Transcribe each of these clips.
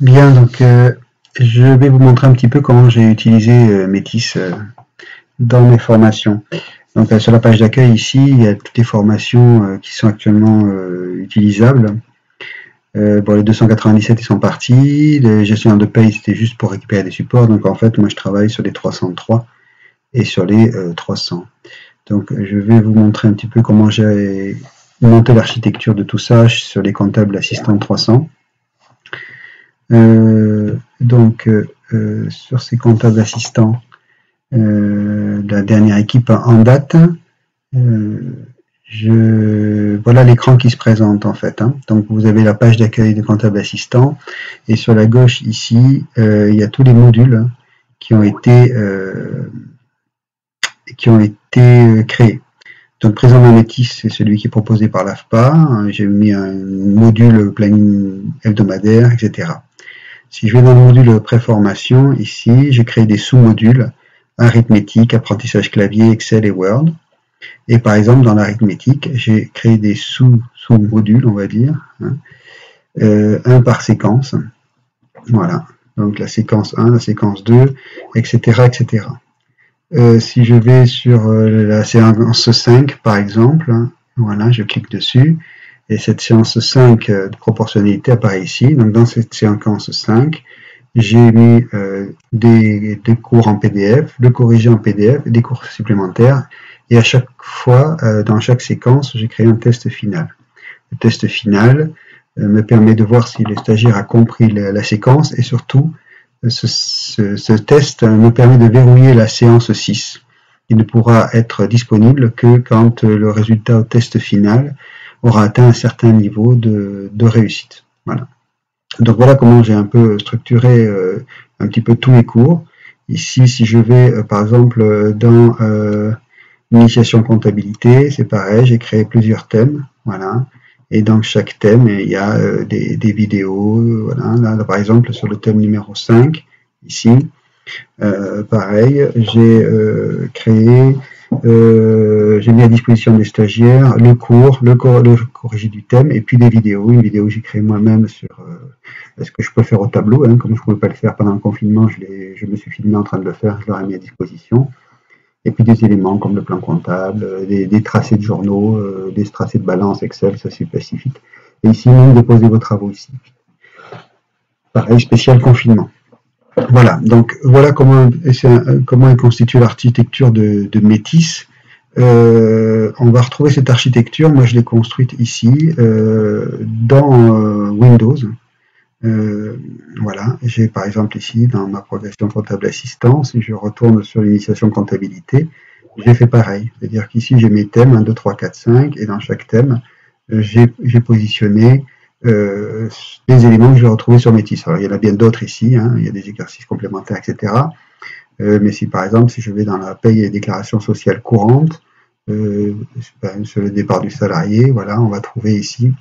Bien, donc je vais vous montrer un petit peu comment j'ai utilisé Métis dans mes formations. Donc sur la page d'accueil ici, il y a toutes les formations qui sont actuellement utilisables. Bon, les 297 ils sont partis, les gestionnaires de paye c'était juste pour récupérer des supports, donc en fait moi je travaille sur les 303 et sur les 300. Donc je vais vous montrer un petit peu comment j'ai monté l'architecture de tout ça sur les comptables assistants 300. Sur ces comptables assistants, la dernière équipe en date, voilà l'écran qui se présente en fait. Donc vous avez la page d'accueil de comptable assistant et sur la gauche ici, il y a tous les modules qui ont été créés. Donc présent Métis, c'est celui qui est proposé par l'AFPA. J'ai mis un module planning hebdomadaire, etc. Si je vais dans le module préformation, ici, j'ai créé des sous-modules, arithmétique, apprentissage clavier, Excel et Word. Et par exemple, dans l'arithmétique, j'ai créé des sous-modules, on va dire, un par séquence. Voilà, donc la séquence 1, la séquence 2, etc. etc. Si je vais sur la séance 5, par exemple, voilà, je clique dessus, et cette séance 5 de proportionnalité apparaît ici. Donc dans cette séquence 5, j'ai mis des cours en PDF, le corrigé en PDF, des cours supplémentaires, et à chaque fois, dans chaque séquence, j'ai créé un test final. Le test final me permet de voir si le stagiaire a compris la séquence, et surtout, ce test me permet de verrouiller la séance 6. Il ne pourra être disponible que quand le résultat au test final aura atteint un certain niveau de réussite. Voilà. Donc voilà comment j'ai un peu structuré un petit peu tous les cours. Ici, si je vais par exemple dans initiation comptabilité, c'est pareil, j'ai créé plusieurs thèmes. Voilà. Et dans chaque thème, il y a des vidéos. Voilà. Là, par exemple, sur le thème numéro 5, ici, pareil, j'ai créé, j'ai mis à disposition des stagiaires le cours, le corrigé du thème, et puis des vidéos. Une vidéo que j'ai créée moi-même sur ce que je peux faire au tableau, comme je ne pouvais pas le faire pendant le confinement, je me suis filmé en train de le faire, je leur ai mis à disposition. Et puis des éléments comme le plan comptable, des tracés de journaux, des tracés de balance Excel, ça c'est spécifique. Et ici, même déposez vos travaux ici. Pareil, spécial confinement. Voilà, donc voilà comment est constituée l'architecture de Métis. On va retrouver cette architecture, moi je l'ai construite ici, dans Windows. Voilà, j'ai par exemple ici dans ma progression comptable assistant, si je retourne sur l'initiation comptabilité, j'ai fait pareil. C'est-à-dire qu'ici j'ai mes thèmes 1, 2, 3, 4, 5, et dans chaque thème, j'ai positionné des éléments que je vais retrouver sur Métis. Alors il y en a bien d'autres ici, il y a des exercices complémentaires, etc. Mais si par exemple, si je vais dans la paye et déclaration sociale courante, sur le départ du salarié, voilà, on va trouver ici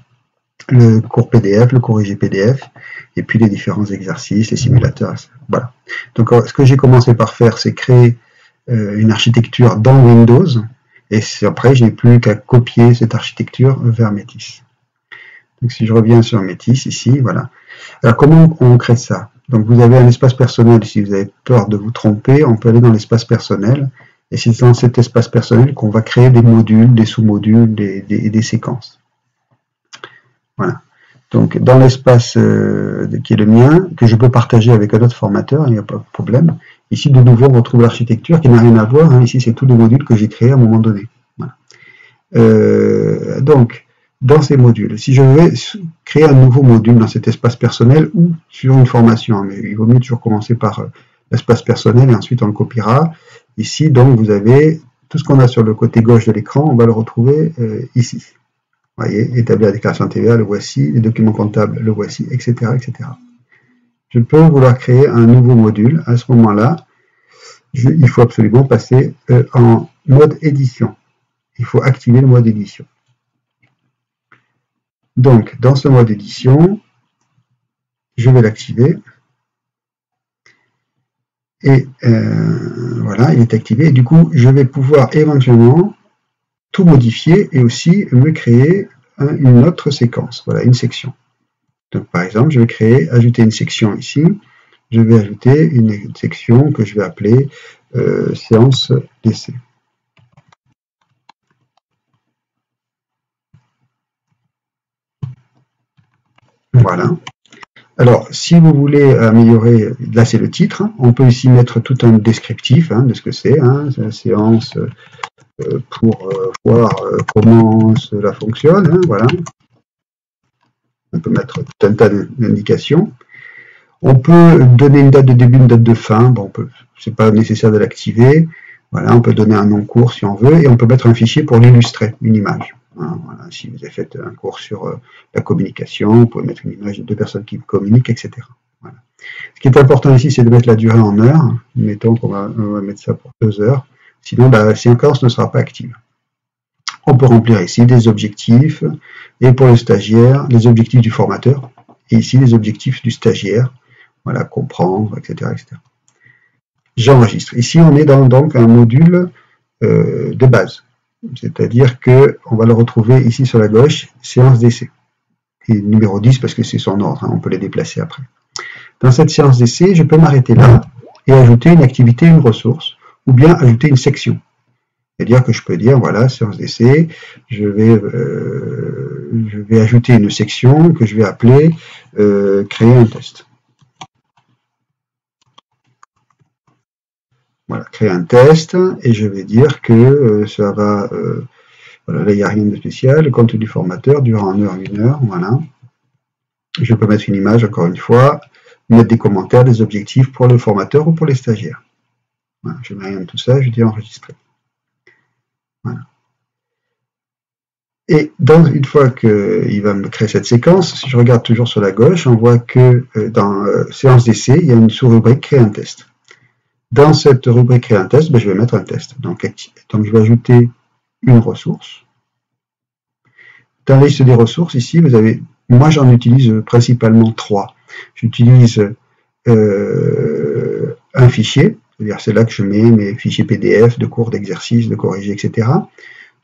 le cours PDF, le corrigé PDF, et puis les différents exercices, les simulateurs, voilà. Donc ce que j'ai commencé par faire, c'est créer une architecture dans Windows, et après, je n'ai plus qu'à copier cette architecture vers Métis. Donc si je reviens sur Métis, ici, voilà. Alors comment on crée ça? Donc vous avez un espace personnel, si vous avez peur de vous tromper, on peut aller dans l'espace personnel, et c'est dans cet espace personnel qu'on va créer des modules, des sous-modules, des séquences. Voilà. Donc dans l'espace qui est le mien, que je peux partager avec un autre formateur, il n'y a pas de problème. Ici, de nouveau, on retrouve l'architecture qui n'a rien à voir. Ici, c'est tous les modules que j'ai créés à un moment donné. Voilà. Donc, dans ces modules, si je vais créer un nouveau module dans cet espace personnel ou sur une formation, mais il vaut mieux toujours commencer par l'espace personnel et ensuite on le copiera. Ici, donc, vous avez tout ce qu'on a sur le côté gauche de l'écran, on va le retrouver ici. Vous voyez, établir la déclaration TVA, le voici, les documents comptables, le voici, etc., etc. Je peux vouloir créer un nouveau module. À ce moment-là, il faut absolument passer en mode édition. Il faut activer le mode édition. Donc, dans ce mode édition, je vais l'activer. Et voilà, il est activé. Et du coup, je vais pouvoir éventuellement tout modifier et aussi me créer une autre séquence, voilà, une section. Donc par exemple, je vais ajouter une section ici. Je vais ajouter une section que je vais appeler séance d'essai. Voilà. Alors, si vous voulez améliorer, là c'est le titre, on peut ici mettre tout un descriptif de ce que c'est, la séance pour voir comment cela fonctionne, voilà. On peut mettre tout un tas d'indications. On peut donner une date de début, une date de fin, bon, c'est pas nécessaire de l'activer, voilà, on peut donner un nom court si on veut, et on peut mettre un fichier pour l'illustrer, une image. Voilà, si vous avez fait un cours sur la communication, vous pouvez mettre une image de deux personnes qui communiquent, etc. Voilà. Ce qui est important ici, c'est de mettre la durée en heures. Mettons qu'on va mettre ça pour 2 heures. Sinon, la séquence ne sera pas active. On peut remplir ici des objectifs, et pour le stagiaire, les objectifs du formateur, et ici les objectifs du stagiaire, voilà, comprendre, etc. etc. J'enregistre. Ici, on est dans donc un module de base. C'est-à-dire qu'on va le retrouver ici sur la gauche, séance d'essai. Et numéro 10 parce que c'est son ordre, on peut les déplacer après. Dans cette séance d'essai, je peux m'arrêter là et ajouter une activité, une ressource, ou bien ajouter une section. C'est-à-dire que je peux dire, voilà, séance d'essai, je vais ajouter une section que je vais appeler créer un test. Voilà, créer un test, et je vais dire que ça va, voilà, là il n'y a rien de spécial, le compte du formateur dure 1 heure, 1 heure, voilà. Je peux mettre une image, encore une fois, mettre des commentaires, des objectifs pour le formateur ou pour les stagiaires. Voilà, je mets rien de tout ça, je dis enregistrer. Voilà. Et une fois qu'il va me créer cette séquence, si je regarde toujours sur la gauche, on voit que dans séance d'essai, il y a une sous-rubrique créer un test. Dans cette rubrique créer un test, je vais mettre un test. Donc je vais ajouter une ressource. Dans la liste des ressources, ici, vous avez, moi j'en utilise principalement 3. J'utilise un fichier, c'est-à-dire c'est là que je mets mes fichiers PDF de cours, d'exercices, de corriger, etc.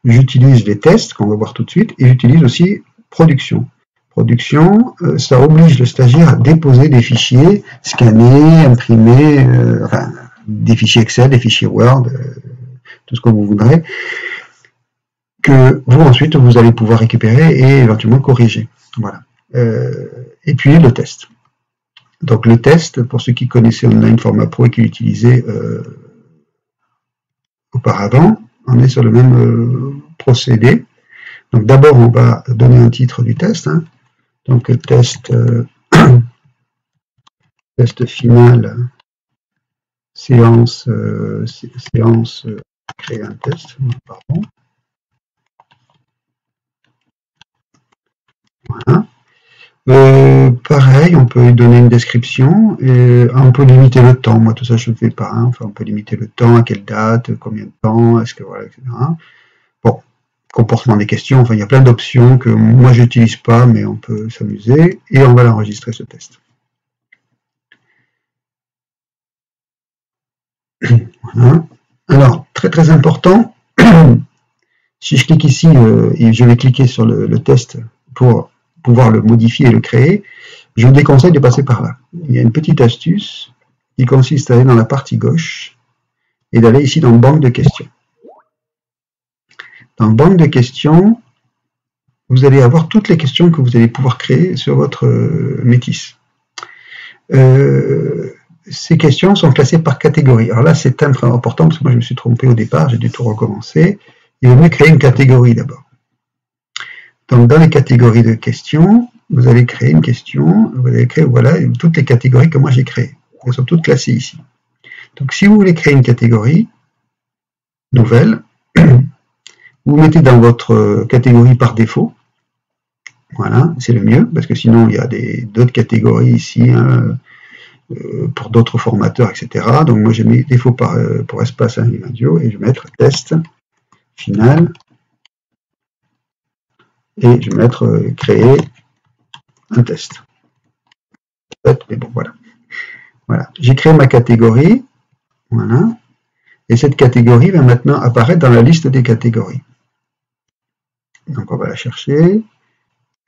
J'utilise les tests qu'on va voir tout de suite, et j'utilise aussi production. Production, ça oblige le stagiaire à déposer des fichiers, scanner, imprimer, enfin, des fichiers Excel, des fichiers Word, tout ce que vous voudrez, que vous ensuite vous allez pouvoir récupérer et éventuellement corriger. Voilà. Et puis le test. Donc le test, pour ceux qui connaissaient Online Format Pro et qui l'utilisaient auparavant, on est sur le même procédé. Donc d'abord on va donner un titre du test. Donc test test final, séance créer un test, pardon. Voilà. Pareil, on peut lui donner une description, et on peut limiter le temps. Moi, tout ça, je ne fais pas. Enfin, on peut limiter le temps, à quelle date, combien de temps, est-ce que voilà, etc. Bon, comportement des questions. Enfin, il y a plein d'options que moi, je n'utilise pas, mais on peut s'amuser. Et on va l'enregistrer, ce test. Voilà. Alors, très très important. Si je clique ici, et je vais cliquer sur le test pour pouvoir le modifier et le créer, je vous déconseille de passer par là. Il y a une petite astuce qui consiste à aller dans la partie gauche et d'aller ici dans banque de questions. Dans banque de questions, vous allez avoir toutes les questions que vous allez pouvoir créer sur votre Métis. Ces questions sont classées par catégorie. Alors là, c'est très important parce que moi je me suis trompé au départ, j'ai dû tout recommencer. Il vaut mieux créer une catégorie d'abord. Donc, dans les catégories de questions, vous allez créer une question, vous allez créer, voilà, toutes les catégories que moi j'ai créées. Elles sont toutes classées ici. Donc, si vous voulez créer une catégorie nouvelle, vous mettez dans votre catégorie par défaut. Voilà, c'est le mieux, parce que sinon, il y a d'autres catégories ici, pour d'autres formateurs, etc. Donc, moi, j'ai mis défaut pour espace Animadio, et je vais mettre test final. Et je vais mettre créer un test. Mais bon, voilà. Voilà. J'ai créé ma catégorie. Voilà. Et cette catégorie va maintenant apparaître dans la liste des catégories. Donc on va la chercher.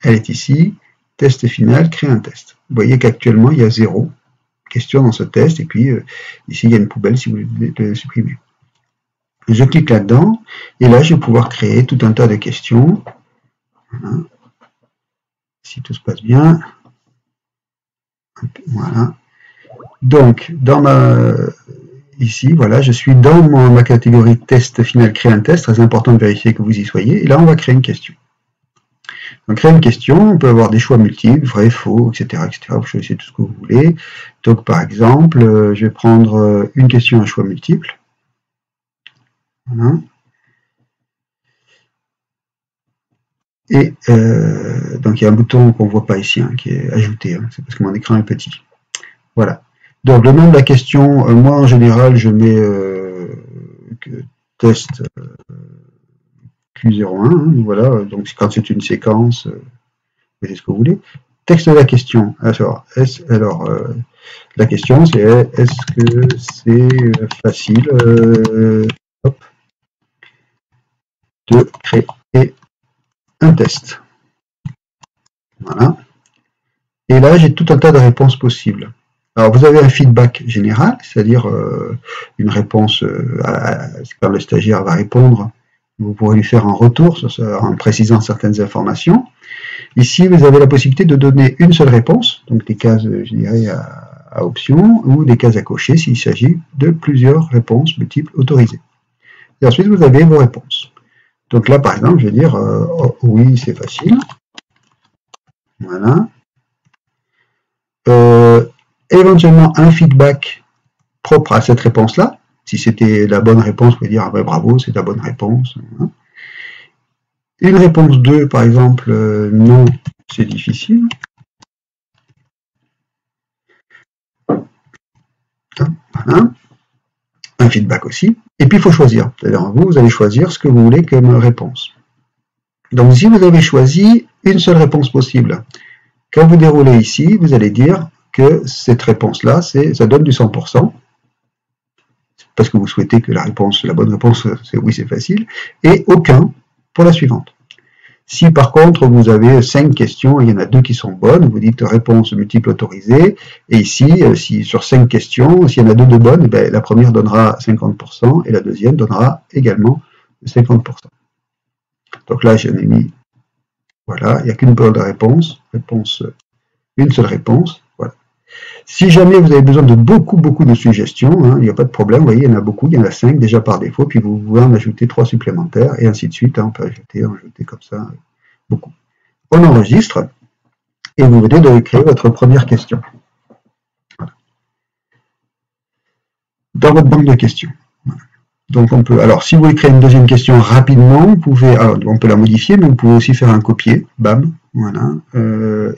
Elle est ici. test final, créer un test. Vous voyez qu'actuellement, il y a 0 question dans ce test, et puis ici, il y a une poubelle si vous voulez le supprimer. Je clique là-dedans, et là, je vais pouvoir créer tout un tas de questions. Voilà. Si tout se passe bien. Voilà. Donc, ici, voilà, je suis dans ma catégorie test final, créer un test. Très important de vérifier que vous y soyez. Et là, on va créer une question. Donc, créer une question, on peut avoir des choix multiples, vrai, faux, etc., etc. Vous choisissez tout ce que vous voulez. Donc, par exemple, je vais prendre une question à choix multiples. Voilà. Et donc, il y a un bouton qu'on ne voit pas ici, hein, qui est ajouté. Hein, c'est parce que mon écran est petit. Voilà. Donc, le nom de la question, moi, en général, je mets test Q01. Hein, voilà. Donc, quand c'est une séquence, vous faites ce que vous voulez. Texte de la question. Alors, la question, c'est est-ce que c'est facile de créer un test? Voilà. Et là, j'ai tout un tas de réponses possibles. Alors, vous avez un feedback général, c'est-à-dire une réponse quand le stagiaire va répondre, vous pourrez lui faire un retour en précisant certaines informations. Ici, vous avez la possibilité de donner une seule réponse, donc des cases, je dirais, à option, ou des cases à cocher s'il s'agit de plusieurs réponses multiples autorisées. Et ensuite, vous avez vos réponses. Donc là, par exemple, je vais dire oh, oui, c'est facile. Voilà. Éventuellement, un feedback propre à cette réponse-là. Si c'était la bonne réponse, vous pouvez dire ah ben, bravo, c'est la bonne réponse. Voilà. Une réponse 2, par exemple, non, c'est difficile. Voilà. Un feedback aussi. Et puis, il faut choisir. C'est-à-dire, vous allez choisir ce que vous voulez comme réponse. Donc, si vous avez choisi une seule réponse possible, quand vous déroulez ici, vous allez dire que cette réponse-là, ça donne du 100%, parce que vous souhaitez que la bonne réponse, c'est oui, c'est facile, et aucun pour la suivante. Si par contre vous avez 5 questions et il y en a 2 qui sont bonnes, vous dites réponse multiple autorisée, et ici, si sur 5 questions, s'il y en a 2 de bonnes, ben, la première donnera 50% et la deuxième donnera également 50%. Donc là, j'en ai mis, voilà, il n'y a qu'une bonne réponse, une seule réponse, voilà. Si jamais vous avez besoin de beaucoup de suggestions, hein, il n'y a pas de problème, vous voyez, il y en a beaucoup, il y en a 5 déjà par défaut, puis vous pouvez en ajouter 3 supplémentaires, et ainsi de suite, hein, on peut ajouter comme ça, beaucoup. On enregistre, et vous venez de créer votre première question. Voilà. Dans votre banque de questions. Voilà. Donc on peut, alors si vous voulez créer une deuxième question rapidement, vous pouvez, alors, on peut la modifier, mais vous pouvez aussi faire un copier, bam, voilà.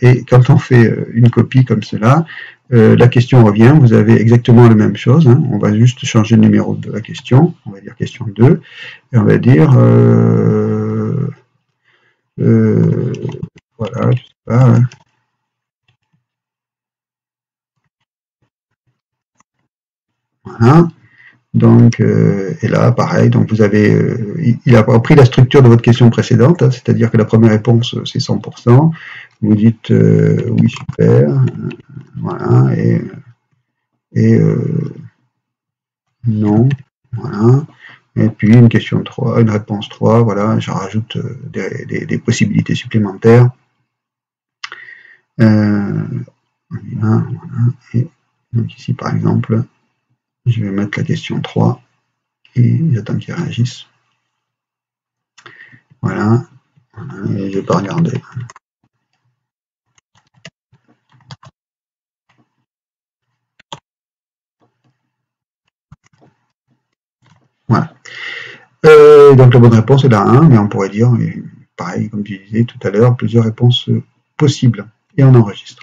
Et quand on fait une copie comme cela, la question revient, vous avez exactement la même chose, hein, on va juste changer le numéro de la question, on va dire question 2, et on va dire, voilà, je sais pas, hein. Voilà. Donc, et là, pareil, donc vous avez, il a repris la structure de votre question précédente, hein, c'est-à-dire que la première réponse, c'est 100%. Vous dites oui, super, voilà, et non, voilà. Et puis une question 3, une réponse 3, voilà, j'en rajoute des possibilités supplémentaires. Voilà, et donc ici, par exemple, je vais mettre la question 3 et j'attends qu'il réagisse. Voilà, et je vais pas regarder. Voilà. Donc la bonne réponse est la 1, mais on pourrait dire, pareil, comme tu disais tout à l'heure, plusieurs réponses possibles. Et on enregistre.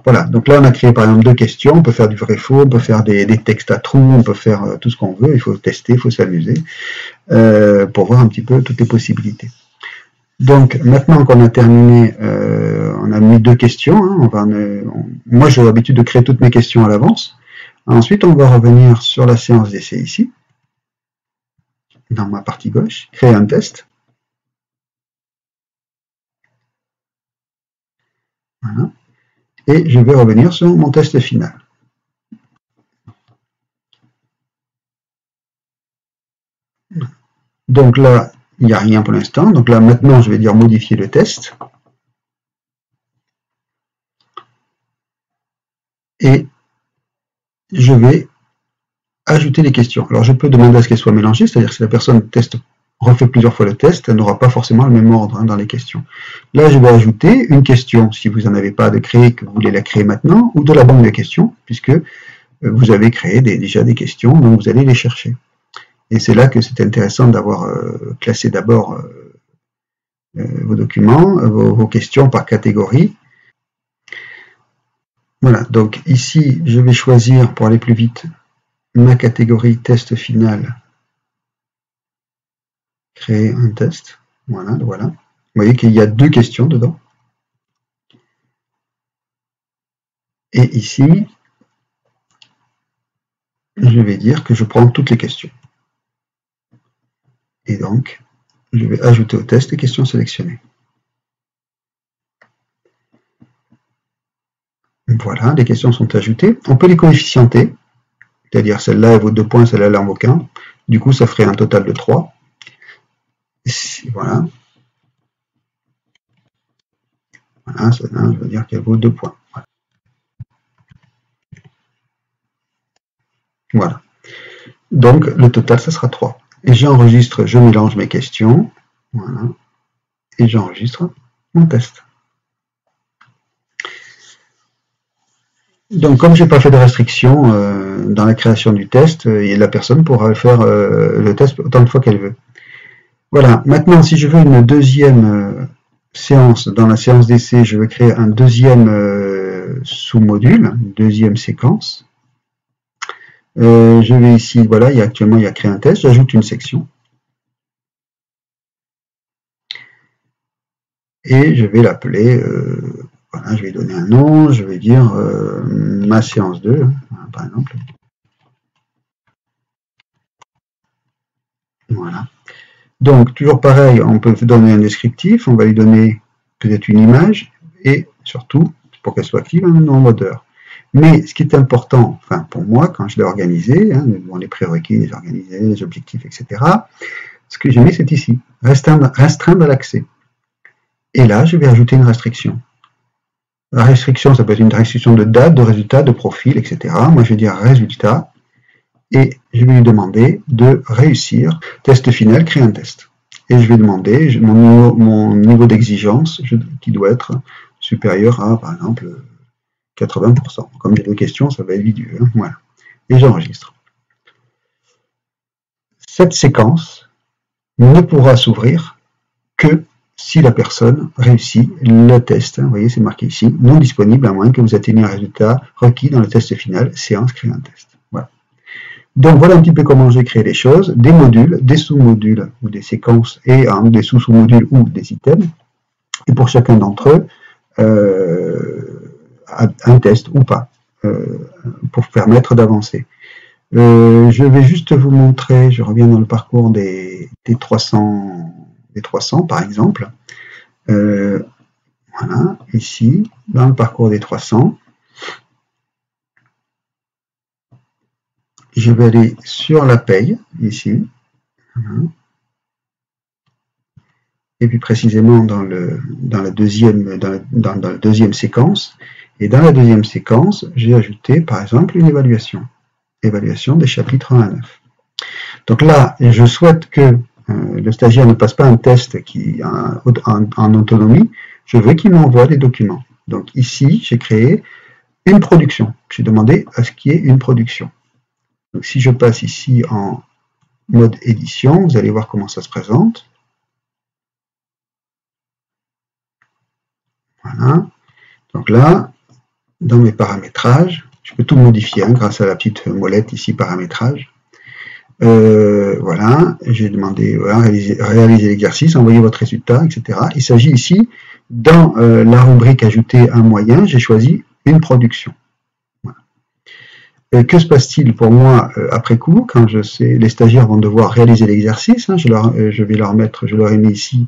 Voilà, donc là on a créé par exemple 2 questions, on peut faire du vrai-faux, on peut faire des textes à trous, on peut faire tout ce qu'on veut, il faut tester, il faut s'amuser, pour voir un petit peu toutes les possibilités. Donc maintenant qu'on a terminé, on a mis 2 questions, hein, moi j'ai l'habitude de créer toutes mes questions à l'avance. Ensuite on va revenir sur la séance d'essai ici, dans ma partie gauche, créer un test. Voilà. Et je vais revenir sur mon test final. Donc là, il n'y a rien pour l'instant. Donc là, maintenant, je vais dire modifier le test. Et je vais ajouter les questions. Alors, je peux demander à ce qu'elles soient mélangées, c'est-à-dire que si la personne refait plusieurs fois le test, elle n'aura pas forcément le même ordre dans les questions. Là, je vais ajouter une question, si vous n'en avez pas de créer, que vous voulez la créer maintenant, ou de la banque de questions, puisque vous avez créé déjà des questions, donc vous allez les chercher. Et c'est là que c'est intéressant d'avoir classé d'abord vos documents, vos questions par catégorie. Voilà, donc ici, je vais choisir, pour aller plus vite, ma catégorie test final, créer un test. Voilà, voilà. Vous voyez qu'il y a 2 questions dedans. Et ici, je vais dire que je prends toutes les questions. Et donc, je vais ajouter au test les questions sélectionnées. Voilà, les questions sont ajoutées. On peut les coefficienter, c'est-à-dire celle-là elle vaut 2 points, celle-là elle en vaut qu'un. Du coup, ça ferait un total de 3. Voilà. Voilà, celle-là, je veux dire qu'elle vaut 2 points. Voilà. Donc, le total, ça sera 3. Et j'enregistre, je mélange mes questions. Voilà. Et j'enregistre mon test. Donc, comme je n'ai pas fait de restriction dans la création du test, la personne pourra faire le test autant de fois qu'elle veut. Voilà. Maintenant, si je veux une deuxième séance, dans la séance d'essai, je veux créer un deuxième sous-module, une deuxième séquence. Je vais ici, voilà, actuellement, il y a créé un test, j'ajoute une section. Et je vais l'appeler, voilà, je vais donner un nom, je vais dire ma séance 2, par exemple. Voilà. Donc, toujours pareil, on peut donner un descriptif, on va lui donner peut-être une image, et surtout, pour qu'elle soit active, un nombre d'heures. Mais ce qui est important, enfin pour moi, quand je l'ai organisé, les prérequis, les organisés, les objectifs, etc., ce que j'ai mis, c'est ici, restreindre l'accès. Et là, je vais ajouter une restriction. La restriction, ça peut être une restriction de date, de résultat, de profil, etc. Moi, je vais dire résultat, et je vais lui demander de réussir. Test final, créer un test. Et je vais demander mon niveau d'exigence qui doit être supérieur à, par exemple, 80%. Comme j'ai 2 questions, ça va être vite. Voilà. Et j'enregistre. Cette séquence ne pourra s'ouvrir que si la personne réussit le test. Vous voyez, c'est marqué ici, non disponible à moins que vous atteigniez un résultat requis dans le test final, séance, créer un test. Voilà. Donc voilà un petit peu comment j'ai créé les choses, des modules, des sous-modules ou des séquences et des sous-sous-modules ou des items. Et pour chacun d'entre eux, un test ou pas, pour permettre d'avancer. Je vais juste vous montrer, je reviens dans le parcours des 300 par exemple. Voilà, ici, dans le parcours des 300, je vais aller sur la paye, ici, voilà. Et puis précisément dans la deuxième séquence. Et dans la deuxième séquence, j'ai ajouté par exemple une évaluation des chapitres 1 à 9. Donc là, je souhaite que le stagiaire ne passe pas un test en autonomie, je veux qu'il m'envoie des documents. Donc ici, j'ai créé une production. J'ai demandé à ce qu'il y ait une production. Donc si je passe ici en mode édition, vous allez voir comment ça se présente. Voilà. Donc là, dans mes paramétrages, je peux tout modifier grâce à la petite molette ici, paramétrage. Voilà, j'ai demandé réaliser l'exercice, envoyer votre résultat, etc. Il s'agit ici, dans la rubrique ajouter un moyen, j'ai choisi une production. Voilà. Que se passe-t-il pour moi après coup, quand les stagiaires vont devoir réaliser l'exercice, je vais leur ai mis ici,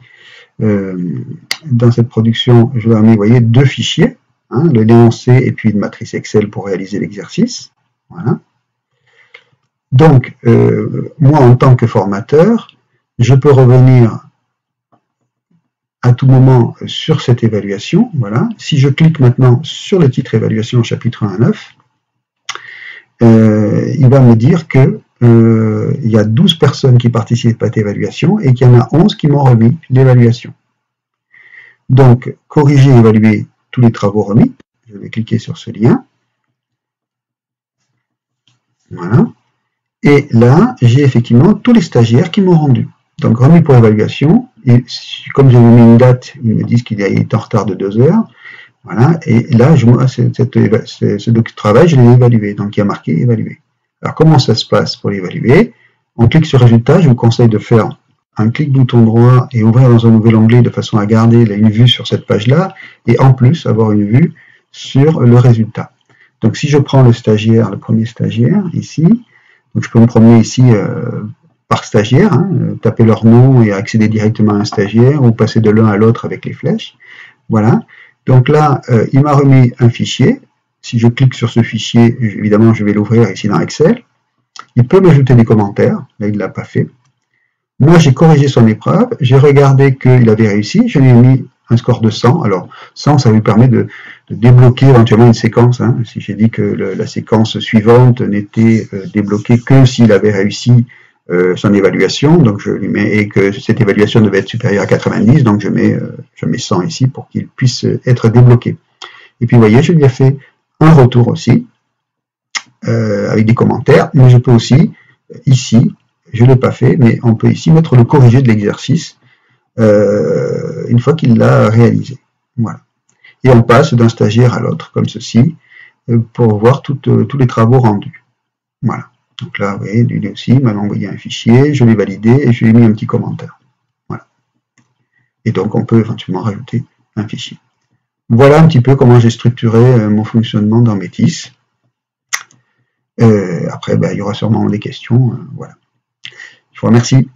dans cette production, je leur ai mis, vous voyez, 2 fichiers. hein, le l'énoncé et puis une matrice Excel pour réaliser l'exercice. Voilà. Donc, moi, en tant que formateur, je peux revenir à tout moment sur cette évaluation. Voilà. Si je clique maintenant sur le titre évaluation chapitre 1 à 9, il va me dire que il y a 12 personnes qui participent à cette évaluation et qu'il y en a 11 qui m'ont remis l'évaluation. Donc, corriger et évaluer tous les travaux remis. Je vais cliquer sur ce lien. Voilà. Et là, j'ai effectivement tous les stagiaires qui m'ont rendu. Donc, remis pour évaluation. Et comme j'ai mis une date, ils me disent qu'il est en retard de 2 heures. Voilà. Et là, ce travail, je l'ai évalué. Donc, il y a marqué évalué. Alors, comment ça se passe pour l'évaluer? On clique sur résultat. Je vous conseille de faire un clic bouton droit et ouvrir dans un nouvel onglet de façon à garder une vue sur cette page-là et en plus avoir une vue sur le résultat. Donc, si je prends le stagiaire, le premier stagiaire, ici, donc je peux me promener ici par stagiaire, hein, taper leur nom et accéder directement à un stagiaire ou passer de l'un à l'autre avec les flèches. Voilà. Donc là, il m'a remis un fichier. Si je clique sur ce fichier, évidemment, je vais l'ouvrir ici dans Excel. Il peut m'ajouter des commentaires. Là, il ne l'a pas fait. Moi, j'ai corrigé son épreuve. J'ai regardé qu'il avait réussi. Je lui ai mis un score de 100. Alors, 100, ça lui permet de débloquer éventuellement une séquence. Hein. Si j'ai dit que la séquence suivante n'était débloquée que s'il avait réussi son évaluation, donc je lui mets, et que cette évaluation devait être supérieure à 90, donc je mets 100 ici pour qu'il puisse être débloqué. Et puis, vous voyez, je lui ai fait un retour aussi, avec des commentaires, mais je peux aussi, ici, je ne l'ai pas fait, mais on peut ici mettre le corrigé de l'exercice une fois qu'il l'a réalisé. Voilà. Et on passe d'un stagiaire à l'autre, comme ceci, pour voir tous les travaux rendus. Voilà. Donc là, vous voyez, lui aussi, il m'a envoyé un fichier, je l'ai validé et je lui ai mis un petit commentaire. Voilà. Et donc, on peut éventuellement rajouter un fichier. Voilà un petit peu comment j'ai structuré mon fonctionnement dans Métis. Après, il y aura sûrement des questions. Voilà. Je vous remercie.